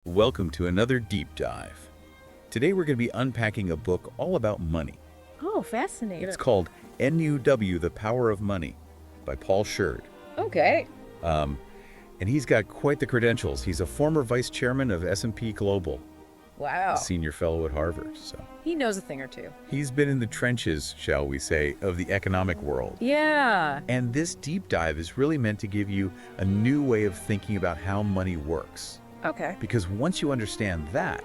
Welcome to another deep dive. Today we're going to be unpacking a book all about money. Oh, fascinating. It's called NUW, The Power of Money by Paul Sheard. Okay. And he's got quite the credentials. He's a former vice chairman of S&P Global, Wow. a senior fellow at Harvard. So He knows a thing or two. he's been in the trenches, shall we say, of the economic world. Yeah. And this deep dive is really meant to give you a new way of thinking about how money works. Okay. Because once you understand that,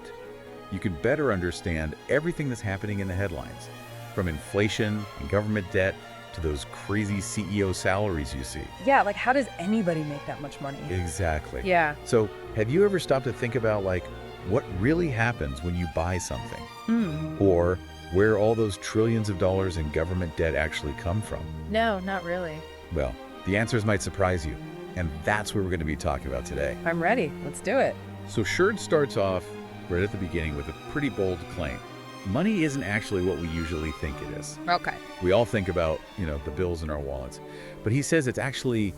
you can better understand everything that's happening in the headlines, from inflation and government debt to those crazy CEO salaries you see. Yeah, like how does anybody make that much money? Exactly. Yeah. So have you ever stopped to think about what really happens when you buy something? Or where all those trillions of dollars in government debt actually come from? No, not really. Well, the answers might surprise you, and that's what we're going to be talking about today. I'm ready. Let's do it. So Sheard starts off right at the beginning with a pretty bold claim. Money isn't actually what we usually think it is. Okay. We all think about, the bills in our wallets. But he says it's actually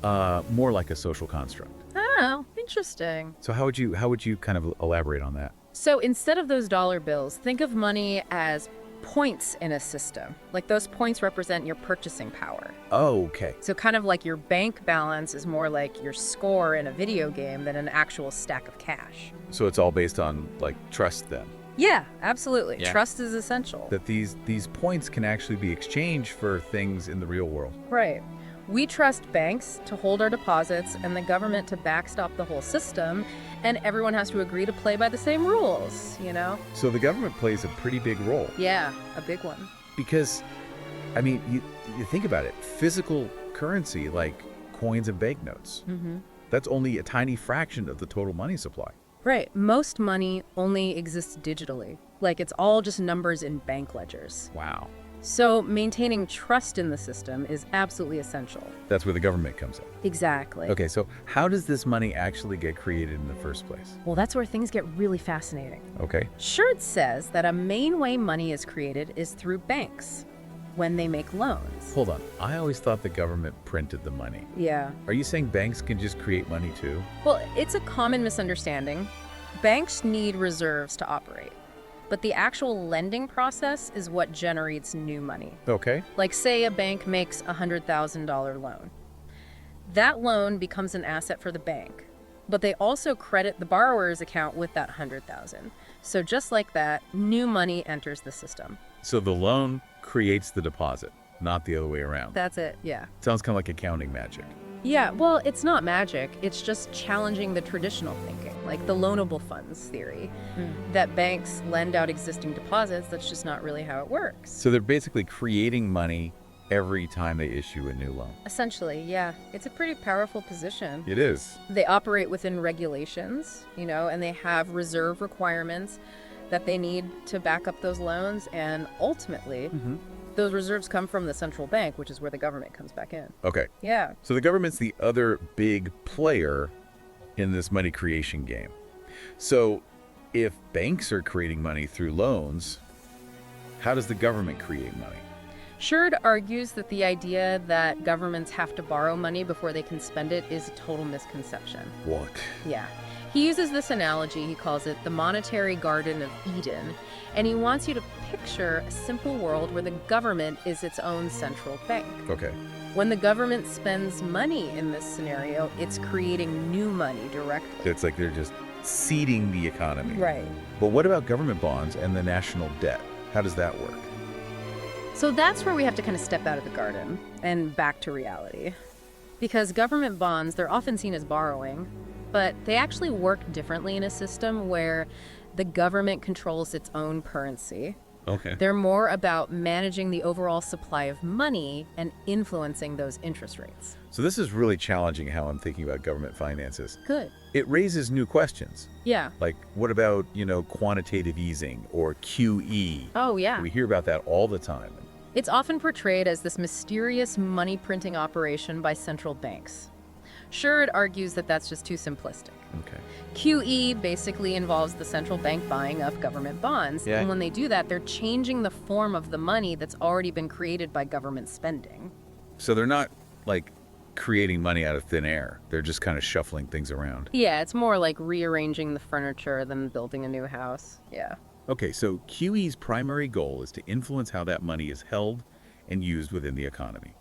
more like a social construct. Oh, interesting. So how would you kind of elaborate on that? So instead of those dollar bills, think of money as points in a system. Like those points represent your purchasing power. Oh, okay. So kind of like your bank balance is more like your score in a video game than an actual stack of cash. So it's all based on trust then. Yeah, absolutely. Yeah. Trust is essential. That these points can actually be exchanged for things in the real world. Right. We trust banks to hold our deposits and the government to backstop the whole system, and everyone has to agree to play by the same rules, So the government plays a pretty big role. Yeah, a big one. Because, you think about it, physical currency like coins and banknotes, that's only a tiny fraction of the total money supply. Right. Most money only exists digitally. Like it's all just numbers in bank ledgers. Wow. So maintaining trust in the system is absolutely essential. That's where the government comes in. Exactly. Okay, so how does this money actually get created in the first place? Well, that's where things get really fascinating. Okay. Sheard says that a main way money is created is through banks when they make loans. Hold on. I always thought the government printed the money. Yeah. Are you saying banks can just create money too? Well, it's a common misunderstanding. Banks need reserves to operate, but the actual lending process is what generates new money. Okay. Like say a bank makes a $100,000 loan. That loan becomes an asset for the bank, but they also credit the borrower's account with that $100,000. So just like that, new money enters the system. So the loan creates the deposit, not the other way around. That's it, yeah. Sounds kind of like accounting magic. Yeah, well, it's not magic. It's just challenging the traditional thinking, like the loanable funds theory, that banks lend out existing deposits. That's just not really how it works. So they're basically creating money every time they issue a new loan. Essentially, yeah. It's a pretty powerful position. It is. They operate within regulations, and they have reserve requirements that they need to back up those loans. And ultimately, those reserves come from the central bank, which is where the government comes back in. Okay. Yeah. So the government's the other big player in this money creation game. So if banks are creating money through loans, how does the government create money? Sheard argues that the idea that governments have to borrow money before they can spend it is a total misconception. What? Yeah. He uses this analogy, he calls it the monetary garden of Eden, and he wants you to picture a simple world where the government is its own central bank. Okay. When the government spends money in this scenario, it's creating new money directly. It's like they're just seeding the economy. Right. But what about government bonds and the national debt? How does that work? So that's where we have to kind of step out of the garden and back to reality. Because government bonds, they're often seen as borrowing, but they actually work differently in a system where the government controls its own currency. Okay. They're more about managing the overall supply of money and influencing those interest rates. So this is really challenging how I'm thinking about government finances. Good. It raises new questions. Yeah. Like, what about, quantitative easing or QE? Oh, yeah. We hear about that all the time. It's often portrayed as this mysterious money printing operation by central banks. Sheard argues that that's just too simplistic. Okay. QE basically involves the central bank buying up government bonds. Yeah. And when they do that, they're changing the form of the money that's already been created by government spending. So they're not, creating money out of thin air. They're just kind of shuffling things around. Yeah, it's more like rearranging the furniture than building a new house. Yeah. Okay, so QE's primary goal is to influence how that money is held and used within the economy,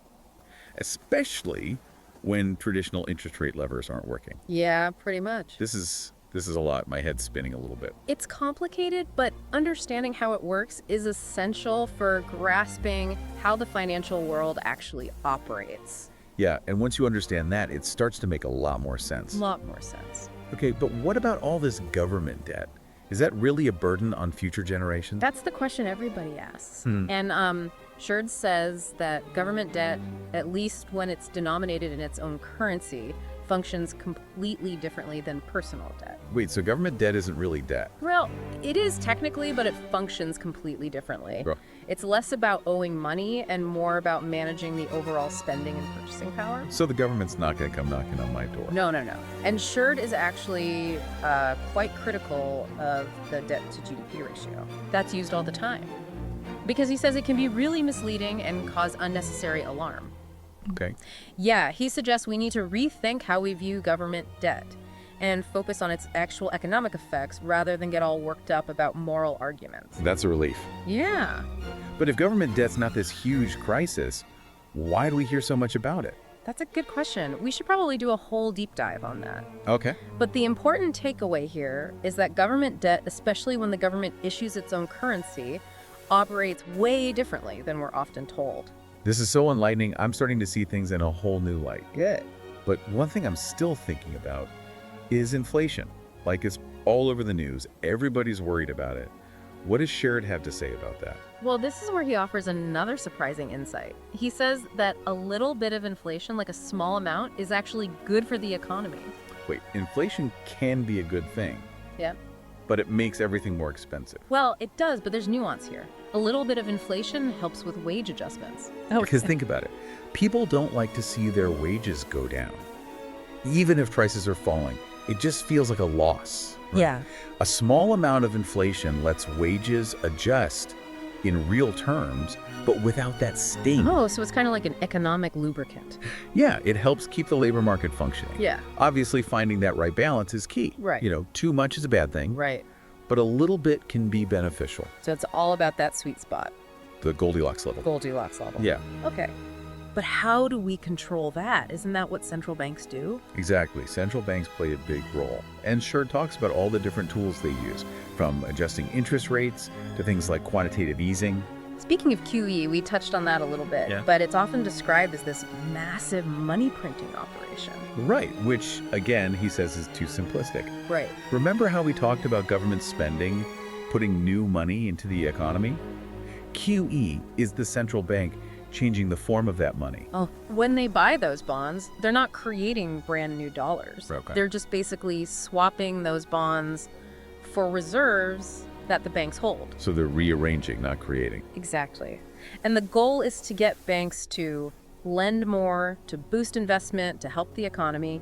especially when traditional interest rate levers aren't working. Yeah, pretty much. This is a lot. My head's spinning a little bit. It's complicated, but understanding how it works is essential for grasping how the financial world actually operates. Yeah, and once you understand that, it starts to make a lot more sense. A lot more sense. Okay, but what about all this government debt? Is that really a burden on future generations? That's the question everybody asks. And Sheard says that government debt, at least when it's denominated in its own currency, functions completely differently than personal debt. Wait, so government debt isn't really debt? Well, it is technically, but it functions completely differently. Bro. It's less about owing money and more about managing the overall spending and purchasing power. So the government's not going to come knocking on my door? No. And Sheard is actually quite critical of the debt-to-GDP ratio. That's used all the time. Because he says it can be really misleading and cause unnecessary alarm. Okay. Yeah, he suggests we need to rethink how we view government debt and focus on its actual economic effects rather than get all worked up about moral arguments. That's a relief. Yeah. But if government debt's not this huge crisis, why do we hear so much about it? That's a good question. We should probably do a whole deep dive on that. Okay. But the important takeaway here is that government debt, especially when the government issues its own currency, operates way differently than we're often told. This is so enlightening. I'm starting to see things in a whole new light. Good. But one thing I'm still thinking about is inflation. Like, it's all over the news. Everybody's worried about it. What does Sheard have to say about that? Well, this is where he offers another surprising insight. He says that a little bit of inflation, like a small amount, is actually good for the economy. Wait, inflation can be a good thing. Yeah. But it makes everything more expensive. Well, it does, but there's nuance here. A little bit of inflation helps with wage adjustments. Because think about it. People don't like to see their wages go down. Even if prices are falling, it just feels like a loss. Right? Yeah. A small amount of inflation lets wages adjust in real terms, but without that sting. Oh, so it's kind of like an economic lubricant. Yeah, it helps keep the labor market functioning. Yeah. Obviously, finding that right balance is key. Right. Too much is a bad thing. Right. But a little bit can be beneficial. So it's all about that sweet spot. The Goldilocks level. Goldilocks level. Yeah. Okay. But how do we control that? Isn't that what central banks do? Exactly. Central banks play a big role. And Sheard talks about all the different tools they use, from adjusting interest rates to things like quantitative easing. Speaking of QE, we touched on that a little bit, but it's often described as this massive money printing operation. Right, which, again, he says is too simplistic. Right. Remember how we talked about government spending, putting new money into the economy? QE is the central bank changing the form of that money. Oh, when they buy those bonds, they're not creating brand new dollars. Okay. They're just basically swapping those bonds for reserves that the banks hold. So they're rearranging, not creating. Exactly. And the goal is to get banks to lend more, to boost investment, to help the economy.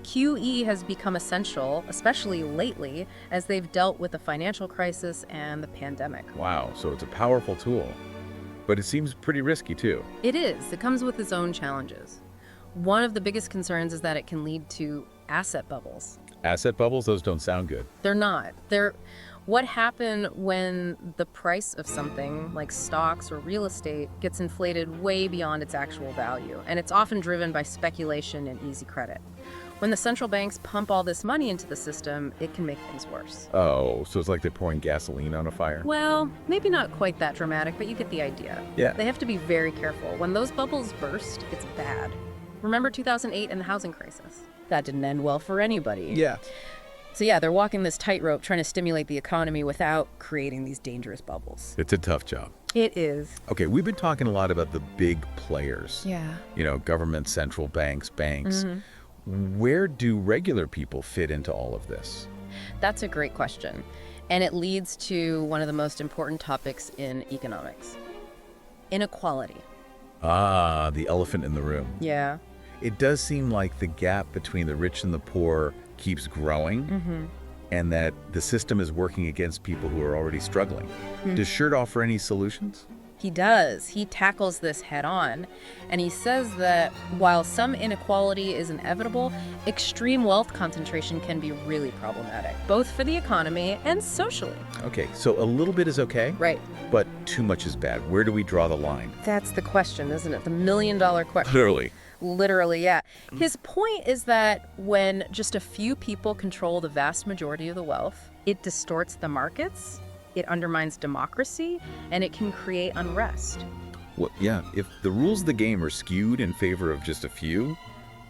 QE has become essential, especially lately, as they've dealt with the financial crisis and the pandemic. Wow, so it's a powerful tool. But it seems pretty risky, too. It is. It comes with its own challenges. One of the biggest concerns is that it can lead to asset bubbles. Asset bubbles? Those don't sound good. They're not. They're what happens when the price of something, like stocks or real estate, gets inflated way beyond its actual value. And it's often driven by speculation and easy credit. When the central banks pump all this money into the system, it can make things worse. Oh, so it's like they're pouring gasoline on a fire? Well, maybe not quite that dramatic, but you get the idea. Yeah. They have to be very careful. When those bubbles burst, it's bad. Remember 2008 and the housing crisis? That didn't end well for anybody. Yeah. So yeah, they're walking this tightrope trying to stimulate the economy without creating these dangerous bubbles. It's a tough job. It is. Okay, we've been talking a lot about the big players. Yeah. Government, central banks, banks. Where do regular people fit into all of this? That's a great question. And it leads to one of the most important topics in economics. Inequality. Ah, the elephant in the room. Yeah. It does seem like the gap between the rich and the poor keeps growing, and that the system is working against people who are already struggling. Does Sheard offer any solutions? He does. He tackles this head on. And he says that while some inequality is inevitable, extreme wealth concentration can be really problematic, both for the economy and socially. Okay, so a little bit is okay, Right. but too much is bad. Where do we draw the line? That's the question, isn't it? The million-dollar question. Literally. Literally, yeah. His point is that when just a few people control the vast majority of the wealth, it distorts the markets, it undermines democracy, and it can create unrest. Well, yeah, if the rules of the game are skewed in favor of just a few,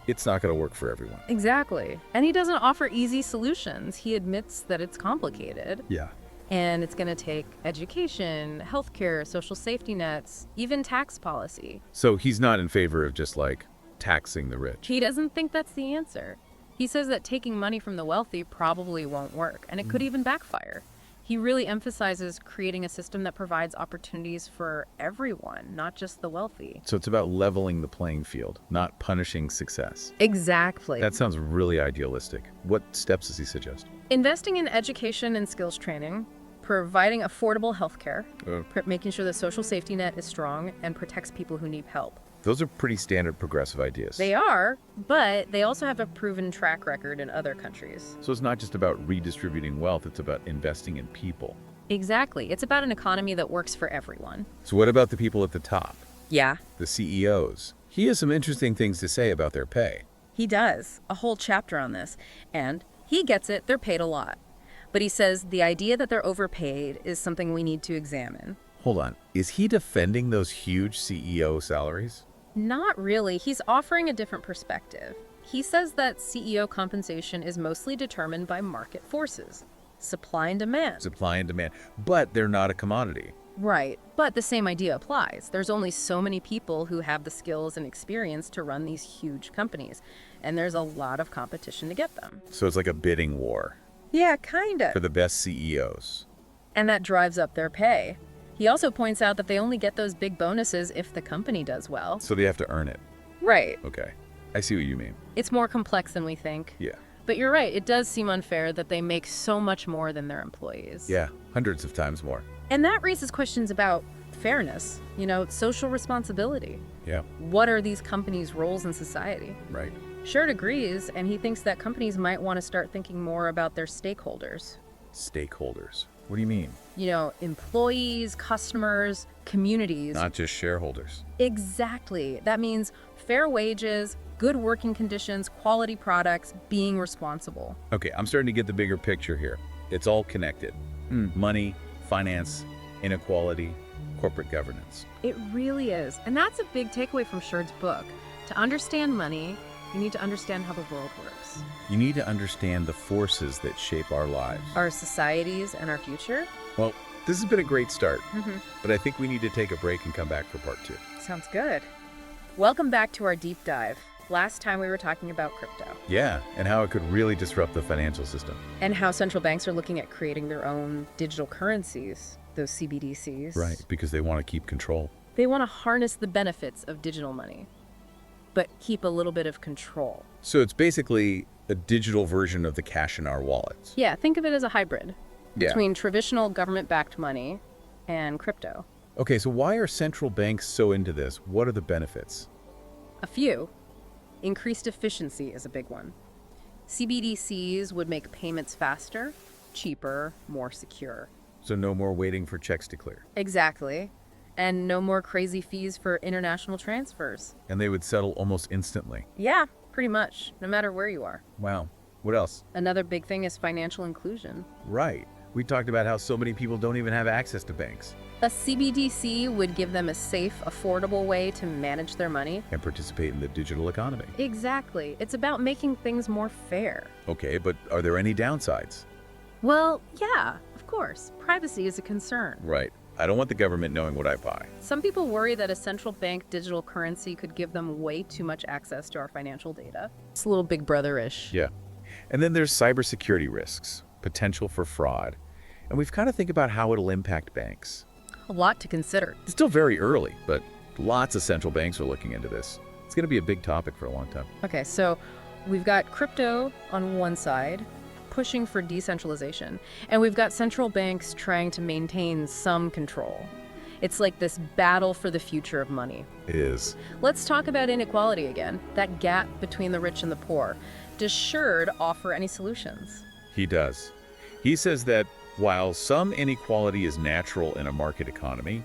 it's not going to work for everyone. Exactly. And he doesn't offer easy solutions. He admits that it's complicated. Yeah. And it's going to take education, healthcare, social safety nets, even tax policy. So he's not in favor of just like taxing the rich. He doesn't think that's the answer. He says that taking money from the wealthy probably won't work, and it could even backfire. He really emphasizes creating a system that provides opportunities for everyone, not just the wealthy. So it's about leveling the playing field, not punishing success. Exactly. That sounds really idealistic. What steps does he suggest? Investing in education and skills training, providing affordable healthcare, making sure the social safety net is strong and protects people who need help. Those are pretty standard progressive ideas. They are, but they also have a proven track record in other countries. So it's not just about redistributing wealth, it's about investing in people. Exactly. It's about an economy that works for everyone. So what about the people at the top? Yeah, The CEOs? He has some interesting things to say about their pay. he does. A whole chapter on this. And he gets it. They're paid a lot. But he says the idea that they're overpaid is something we need to examine. Hold on. Is he defending those huge CEO salaries? Not really. He's offering a different perspective. He says that CEO compensation is mostly determined by market forces, supply and demand. Supply and demand. But they're not a commodity. Right, but the same idea applies. There's only so many people who have the skills and experience to run these huge companies, and there's a lot of competition to get them. So it's like a bidding war Yeah, kinda. for the best CEOs. And that drives up their pay. He also points out that they only get those big bonuses if the company does well. So they have to earn it. Right. Okay. I see what you mean. It's more complex than we think. Yeah. But you're right, it does seem unfair that they make so much more than their employees. Yeah. Hundreds of times more. And that raises questions about fairness, social responsibility. Yeah. What are these companies' roles in society? Right. Sheard agrees, and he thinks that companies might want to start thinking more about their stakeholders. Stakeholders. What do you mean? Employees, customers, communities. Not just shareholders. Exactly. That means fair wages, good working conditions, quality products, being responsible. Okay, I'm starting to get the bigger picture here. It's all connected. Money, finance, inequality, corporate governance. It really is. And that's a big takeaway from Sheard's book. To understand money, you need to understand how the world works. You need to understand the forces that shape our lives. Our societies and our future. Well, this has been a great start, Mm-hmm. but I think we need to take a break and come back for part 2. Sounds good. Welcome back to our deep dive. Last time we were talking about crypto Yeah, and how it could really disrupt the financial system. and how central banks are looking at creating their own digital currencies, those CBDCs. Right, because they want to keep control. They want to harness the benefits of digital money, but keep a little bit of control. So it's basically a digital version of the cash in our wallets. Yeah, think of it as a hybrid Yeah. between traditional government-backed money and crypto. Okay, so why are central banks so into this? What are the benefits? A few. Increased efficiency is a big one. CBDCs would make payments faster, cheaper, more secure. So no more waiting for checks to clear. Exactly. And no more crazy fees for international transfers. And they would settle almost instantly. Yeah, pretty much, no matter where you are. Wow. What else? Another big thing is financial inclusion. Right. We talked about how so many people don't even have access to banks A CBDC would give them a safe, affordable way to manage their money. and participate in the digital economy. Exactly. It's about making things more fair. Okay, but are there any downsides? Well, yeah, of course. Privacy is a concern. Right. I don't want the government knowing what I buy. Some people worry that a central bank digital currency could give them way too much access to our financial data. It's a little Big Brother-ish. Yeah. And then there's cybersecurity risks, potential for fraud. And we've got to think about how it'll impact banks. A lot to consider. It's still very early, but lots of central banks are looking into this. It's going to be a big topic for a long time. Okay, so we've got crypto on one side, pushing for decentralization, and we've got central banks trying to maintain some control. It's like this battle for the future of money. It is. Let's talk about inequality again, that gap between the rich and the poor. Does Sheard offer any solutions? He does. He says that while some inequality is natural in a market economy,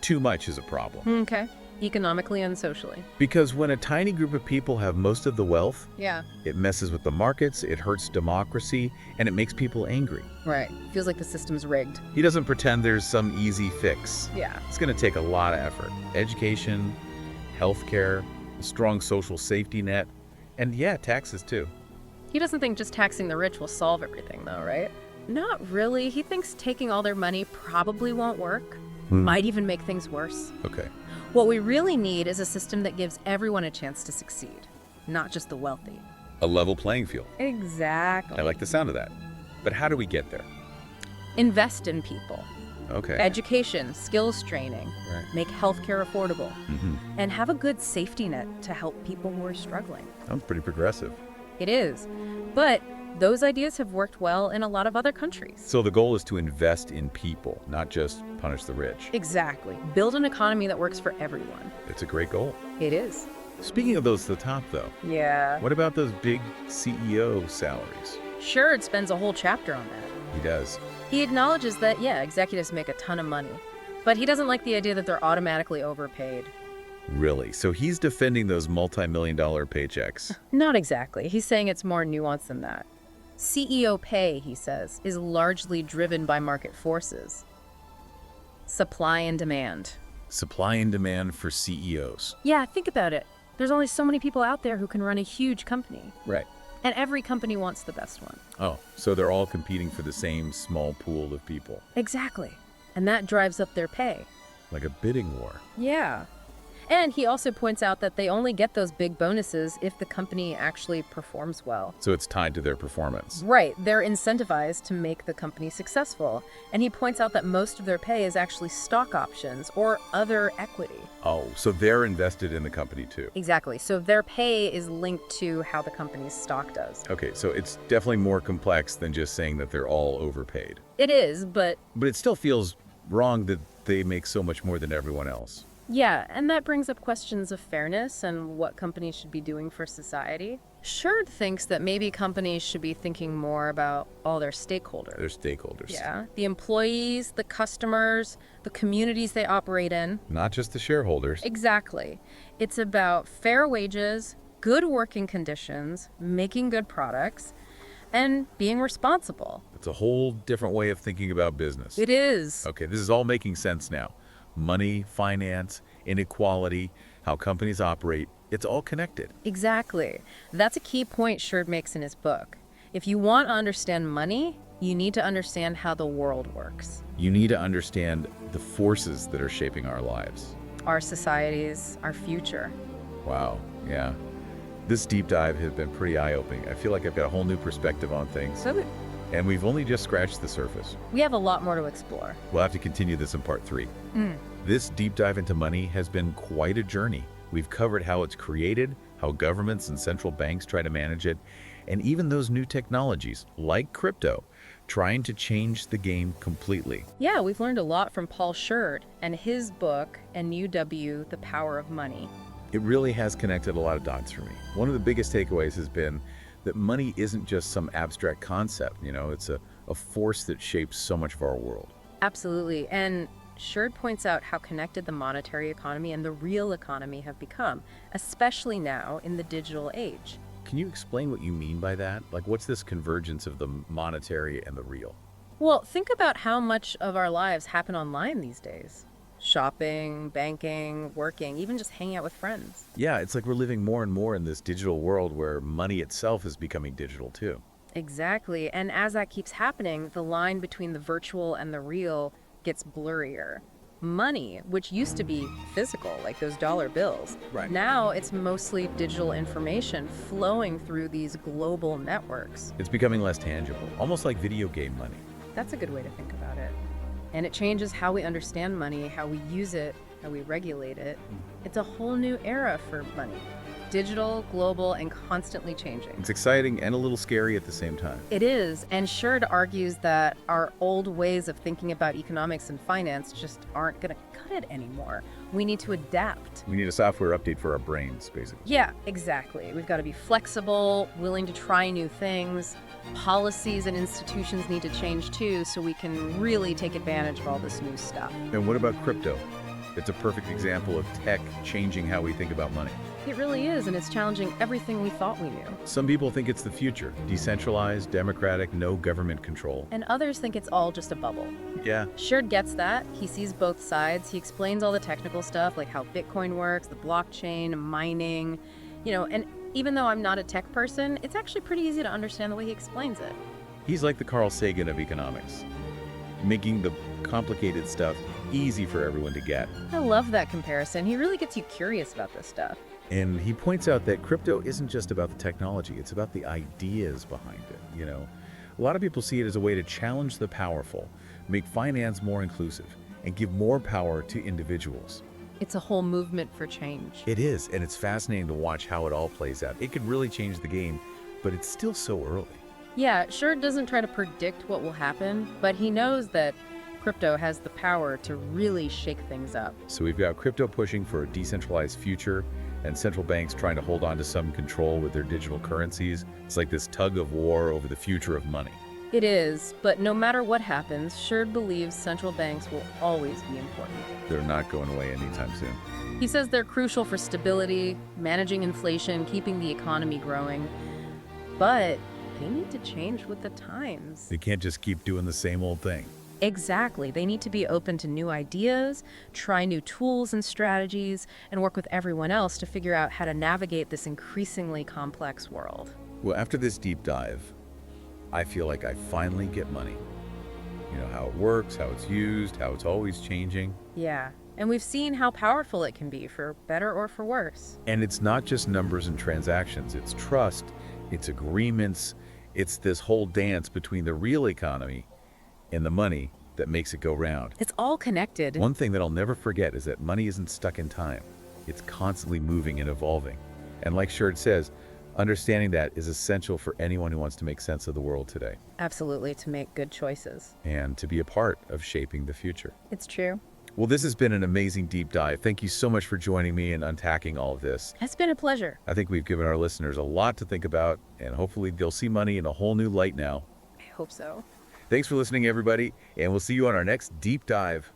too much is a problem. Okay. Economically and socially. Because when a tiny group of people have most of the wealth, Yeah. it messes with the markets, it hurts democracy, and it makes people angry. Right. Feels like the system's rigged. He doesn't pretend there's some easy fix. Yeah. It's going to take a lot of effort. Education, healthcare, a strong social safety net, and yeah, taxes too. He doesn't think just taxing the rich will solve everything, though, right? Not really. He thinks taking all their money probably won't work. Might even make things worse. Okay. What we really need is a system that gives everyone a chance to succeed, not just the wealthy. A level playing field. Exactly. I like the sound of that. But how do we get there? Invest in people. Okay. Education, skills training, Right. make healthcare affordable, and have a good safety net to help people who are struggling. Sounds pretty progressive. It is. But those ideas have worked well in a lot of other countries. So the goal is to invest in people, not just punish the rich. Exactly. Build an economy that works for everyone. It's a great goal. It is. Speaking of those at the top, though, Yeah. what about those big CEO salaries? Sheard spends a whole chapter on that. He does. He acknowledges that, yeah, executives make a ton of money, but he doesn't like the idea that they're automatically overpaid. Really? So he's defending those multi-million-dollar paychecks. Not exactly. He's saying it's more nuanced than that. CEO pay, he says, is largely driven by market forces. Supply and demand. Supply and demand for CEOs. Yeah, think about it. There's only so many people out there who can run a huge company, Right. and every company wants the best one. Oh, so they're all competing for the same small pool of people. Exactly. And that drives up their pay. Like a bidding war. Yeah. And he also points out that they only get those big bonuses if the company actually performs well. So it's tied to their performance. Right, they're incentivized to make the company successful. And he points out that most of their pay is actually stock options or other equity. Oh, so they're invested in the company too. Exactly. So their pay is linked to how the company's stock does. Okay, so it's definitely more complex than just saying that they're all overpaid. It is, but But it still feels wrong that they make so much more than everyone else. yeah, and that brings up questions of fairness and what companies should be doing for society. Sheard thinks that maybe companies should be thinking more about all their stakeholders. They're stakeholders. Yeah, the employees, the customers, the communities they operate in. Not just the shareholders. Exactly. It's about fair wages, good working conditions, making good products, and being responsible. It's a whole different way of thinking about business. It is. Okay, this is all making sense now. Money, finance, inequality, how companies operate, it's all connected. Exactly. That's a key point Sheard makes in his book. If you want to understand money, you need to understand how the world works. You need to understand the forces that are shaping our lives. Our societies, our future. Wow, yeah. This deep dive has been pretty eye-opening. I feel like I've got a whole new perspective on things. And we've only just scratched the surface. We have a lot more to explore. We'll have to continue this in part 3. This deep dive into money has been quite a journey. We've covered how it's created, how governments and central banks try to manage it, and even those new technologies, like crypto, trying to change the game completely. Yeah, we've learned a lot from Paul Sheard and his book, NUW, The Power of Money. It really has connected a lot of dots for me. One of the biggest takeaways has been that money isn't just some abstract concept, it's a force that shapes so much of our world. Absolutely. And Sheard points out how connected the monetary economy and the real economy have become, especially now in the digital age. Can you explain what you mean by that? Like, what's this convergence of the monetary and the real? Well, think about how much of our lives happen online these days. Shopping, banking, working, even just hanging out with friends. Yeah, it's like we're living more and more in this digital world where money itself is becoming digital too. Exactly. And as that keeps happening, the line between the virtual and the real gets blurrier. Money, which used to be physical, like those dollar bills, Right. now it's mostly digital information flowing through these global networks. It's becoming less tangible, almost like video game money. That's a good way to think about it. And it changes how we understand money, how we use it, how we regulate it. It's a whole new era for money. digital, global, and constantly changing. It's exciting and a little scary at the same time. It is, and Sheard argues that our old ways of thinking about economics and finance just aren't going to cut it anymore. We need to adapt. We need a software update for our brains, basically. Yeah, exactly. We've got to be flexible, willing to try new things. Policies and institutions need to change too, so we can really take advantage of all this new stuff. And what about crypto? It's a perfect example of tech changing how we think about money. It really is, and it's challenging everything we thought we knew. Some people think it's the future, decentralized, democratic, no government control. And others think it's all just a bubble. Yeah. Sheard gets that. He sees both sides. He explains all the technical stuff, like how Bitcoin works, the blockchain, mining, and even though I'm not a tech person, it's actually pretty easy to understand the way he explains it. He's like the Carl Sagan of economics, making the complicated stuff easy for everyone to get. I love that comparison. He really gets you curious about this stuff. And he points out that crypto isn't just about the technology, it's about the ideas behind it. A lot of people see it as a way to challenge the powerful, make finance more inclusive, and give more power to individuals. It's a whole movement for change. It is, and it's fascinating to watch how it all plays out. It could really change the game, but it's still so early. Yeah, Sheard doesn't try to predict what will happen, but he knows that crypto has the power to really shake things up. So we've got crypto pushing for a decentralized future, and central banks trying to hold on to some control with their digital currencies. It's like this tug of war over the future of money. It is, but no matter what happens, Sheard believes central banks will always be important. They're not going away anytime soon. He says they're crucial for stability, managing inflation, keeping the economy growing. But they need to change with the times. They can't just keep doing the same old thing. Exactly. They need to be open to new ideas, try new tools and strategies, and work with everyone else to figure out how to navigate this increasingly complex world. Well, after this deep dive, I feel like I finally get money. How it works, how it's used, how it's always changing. Yeah, and we've seen how powerful it can be, for better or for worse. And it's not just numbers and transactions, it's trust, it's agreements, it's this whole dance between the real economy and the money that makes it go round. It's all connected. One thing that I'll never forget is that money isn't stuck in time. It's constantly moving and evolving. And like Sheard says, understanding that is essential for anyone who wants to make sense of the world today. Absolutely, to make good choices. And to be a part of shaping the future. It's true. Well, this has been an amazing deep dive. Thank you so much for joining me and unpacking all of this. It's been a pleasure. I think we've given our listeners a lot to think about, and hopefully they'll see money in a whole new light now. I hope so. Thanks for listening, everybody, and we'll see you on our next deep dive.